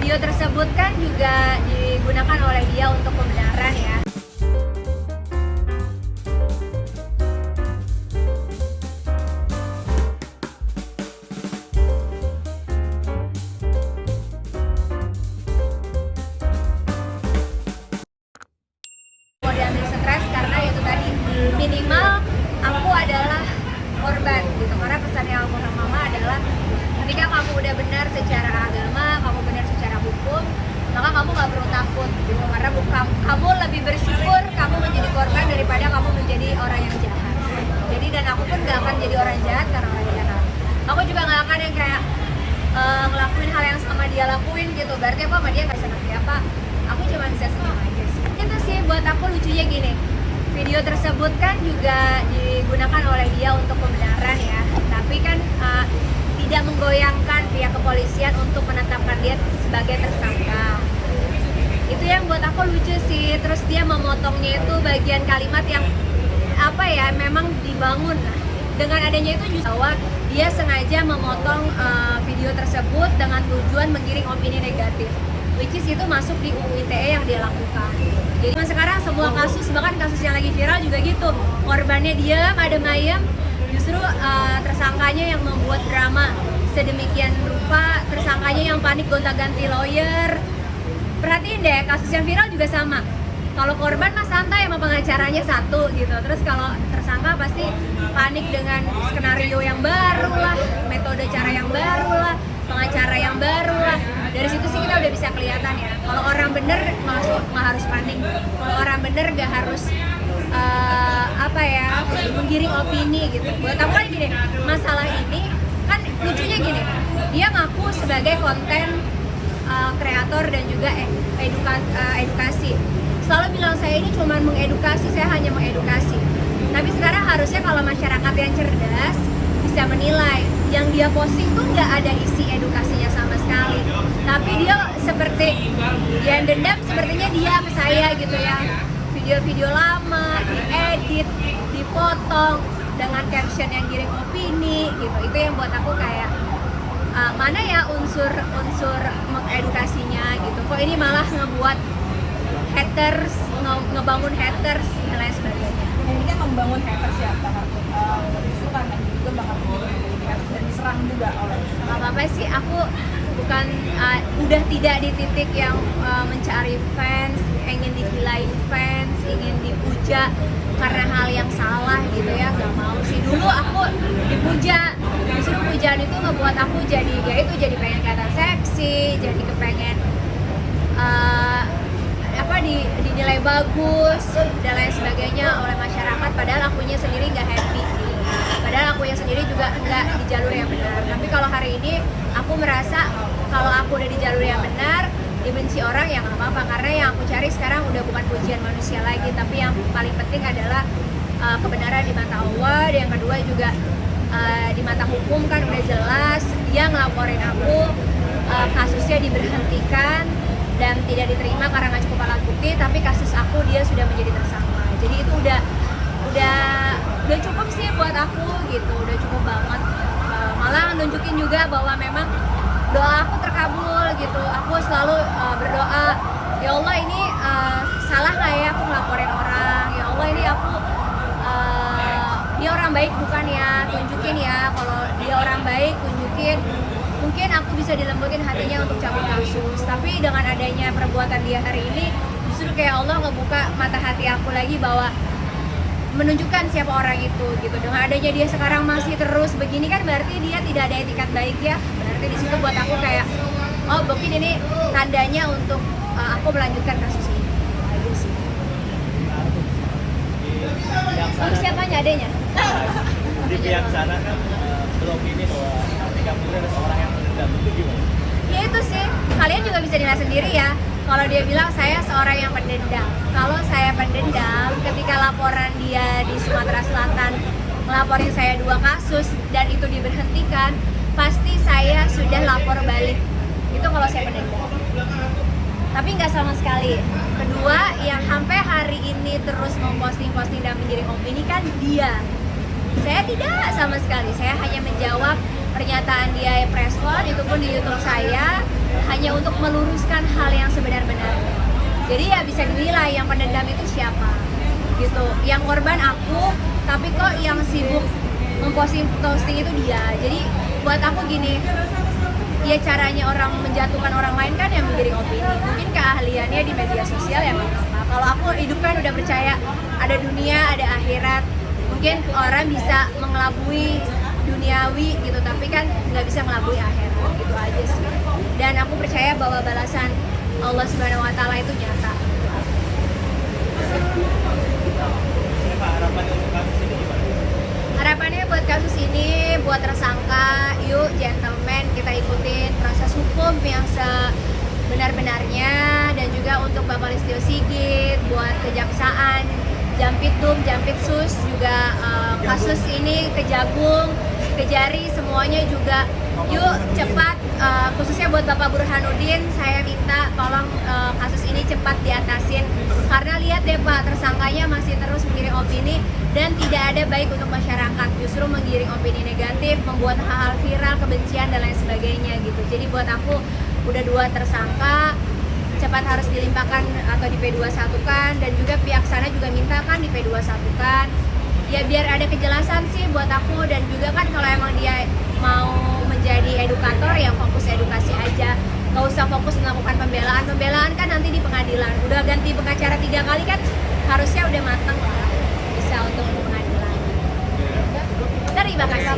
video tersebut kan juga digunakan oleh dia untuk pembenaran ya. Mau diambil stres karena itu tadi, minimal aku adalah korban gitu. Karena pesannya Almarhum Mama adalah ketika kamu udah benar secara agama, kamu benar secara hukum, maka kamu gak perlu takut gitu. Karena kamu lebih bersyukur kamu menjadi korban daripada kamu menjadi orang yang jahat. Jadi dan aku pun gak akan jadi orang jahat karena orang jahat. Aku juga gak akan yang kayak ngelakuin hal yang sama dia lakuin gitu. Berarti apa sama dia gak bisa ngerti apa? Aku cuma bisa senyum aja sih. Itu sih buat aku lucunya gini. Video tersebut kan juga digunakan oleh dia untuk pembenaran ya. Tapi kan tidak menggoyangkan pihak kepolisian untuk menetapkan dia sebagai tersangka. Itu yang buat aku lucu sih. Terus dia memotongnya itu bagian kalimat yang apa ya, memang dibangun. Dengan adanya itu justru bahwa dia sengaja memotong video tersebut dengan tujuan menggiring opini negatif, which is itu masuk di UU ITE yang dia lakukan. Jadi sekarang semua kasus, bahkan kasus yang lagi viral juga gitu, korbannya diam, adem ayem, justru tersangkanya yang membuat drama sedemikian rupa, tersangkanya yang panik gonta-ganti lawyer. Perhatiin deh, kasus yang viral juga sama. Kalau korban mah santai sama pengacaranya satu gitu. Terus kalau tersangka pasti panik dengan skenario yang baru lah, metode cara yang baru lah, pengacara yang baru lah. Dari situ sih kita udah bisa kelihatan ya. Kalau orang bener nggak harus panik. Kalau orang bener nggak harus menggiring opini gitu. Buat aku kan gini, masalah ini kan lucunya gini. Dia ngaku sebagai konten kreator dan juga edukasi. Selalu bilang saya ini cuma mengedukasi, saya hanya mengedukasi. Tapi sekarang harusnya kalau masyarakat yang cerdas bisa menilai, yang dia posting tuh nggak ada isi edukasinya sama sekali. Tapi dia seperti yang dendam, sepertinya dia ke saya gitu ya. Video-video lama, diedit, dipotong dengan caption yang giring opini gitu. Itu yang buat aku kayak mana ya unsur mengedukasinya gitu. Kok ini malah ngebuat haters, ngebangun haters dan lain sebagainya. Ini kan membangun haters ya, itu karena juga bakal haters dan diserang juga oleh. Gak apa-apa sih, aku bukan udah tidak di titik yang mencari fans, ingin digilain fans, ingin dipuja karena hal yang salah gitu ya. Gak mau sih, dulu aku dipuja, justru pujaan itu ngebuat aku jadi jadi pengen kelihatan seksi, jadi kepengen dinilai bagus dan lain sebagainya oleh masyarakat, padahal akunya sendiri nggak happy, padahal akunya sendiri juga nggak di jalur yang benar. Tapi kalau hari ini aku merasa kalau aku udah di jalur yang benar, dibenci orang ya nggak apa-apa, karena yang aku cari sekarang udah bukan pujian manusia lagi, tapi yang paling penting adalah kebenaran di mata Allah. Dan yang kedua juga di mata hukum kan udah jelas, dia ngelaporin aku, kasusnya diberhentikan dan tidak diterima karena nggak cukup alat bukti, tapi kasus aku dia sudah menjadi tersangka. Jadi itu udah cukup sih buat aku gitu, udah cukup banget. Malah nunjukin juga bahwa memang doa aku terkabul gitu. Aku selalu berdoa, ya Allah ini salah nggak ya aku ngelaporin orang, ya Allah ini aku dia orang baik bukan ya, tunjukin ya kalau dia orang baik, tunjukin. Mungkin aku bisa dilembutin hatinya untuk cabut kasus. Tapi dengan adanya perbuatan dia hari ini, justru kayak Allah ngebuka mata hati aku lagi bahwa menunjukkan siapa orang itu gitu. Dengan adanya dia sekarang masih terus begini kan berarti dia tidak ada etikat baik ya. Berarti di situ buat aku kayak, oh mungkin ini tandanya untuk aku melanjutkan kasus ini. Aja sih. Lalu siapanya adanya? Di pihak sana kan belum ini bahwa ketika kemudian ada seorang yang mendendam, itu gimana? Ya itu sih, kalian juga bisa nilai sendiri ya. Kalau dia bilang saya seorang yang pendendam, kalau saya pendendam, ketika laporan dia di Sumatera Selatan ngelaporin saya 2 kasus dan itu diberhentikan, pasti saya sudah lapor balik. Itu kalau saya pendendam. Tapi nggak sama sekali. Kedua, yang sampai hari ini terus memposting dan mengirim opini kan dia. Saya tidak sama sekali. Saya hanya menjawab pernyataan dia press con, itu pun di YouTube saya, hanya untuk meluruskan hal yang sebenar-benarnya. Jadi ya bisa dinilai yang pendendam itu siapa gitu. Yang korban aku, tapi kok yang sibuk memposting itu dia. Jadi buat aku gini, ya caranya orang menjatuhkan orang lain kan yang menggiring opini. Mungkin keahliannya di media sosial ya nggak apa-apa. Kalau aku hidup kan udah percaya ada dunia, ada akhirat. Mungkin orang bisa mengelabui duniawi gitu, tapi kan nggak bisa mengelabui akhirat, gitu aja sih. Dan aku percaya bahwa balasan Allah Subhanahu Wa Taala itu nyata. Ini Pak, harapannya untuk kasus ini gimana? Harapannya buat kasus ini, buat tersangka, yuk gentleman kita ikutin proses hukum yang sebenar-benarnya. Dan juga untuk Bapak Listio Sigit, buat kejaksaan, Jampitdum, Jampitsus juga kasus ini, Kejagung, Kejari, semuanya juga yuk cepat, khususnya buat Bapak Burhanuddin, saya minta tolong kasus ini cepat diatasin. Karena lihat deh Pak, tersangkanya masih terus menggiring opini dan tidak ada baik untuk masyarakat, justru menggiring opini negatif, membuat hal-hal viral, kebencian dan lain sebagainya gitu. Jadi buat aku udah 2 tersangka, cepat harus dilimpahkan atau di P21 kan, dan juga pihak sana juga minta kan di P21 kan. Ya biar ada kejelasan sih buat aku, dan juga kan kalau emang dia mau menjadi edukator ya fokus edukasi aja, nggak usah fokus melakukan pembelaan kan nanti di pengadilan. Udah ganti pengacara 3 kali kan harusnya udah matang lah bisa untuk pengadilan. Terima kasih.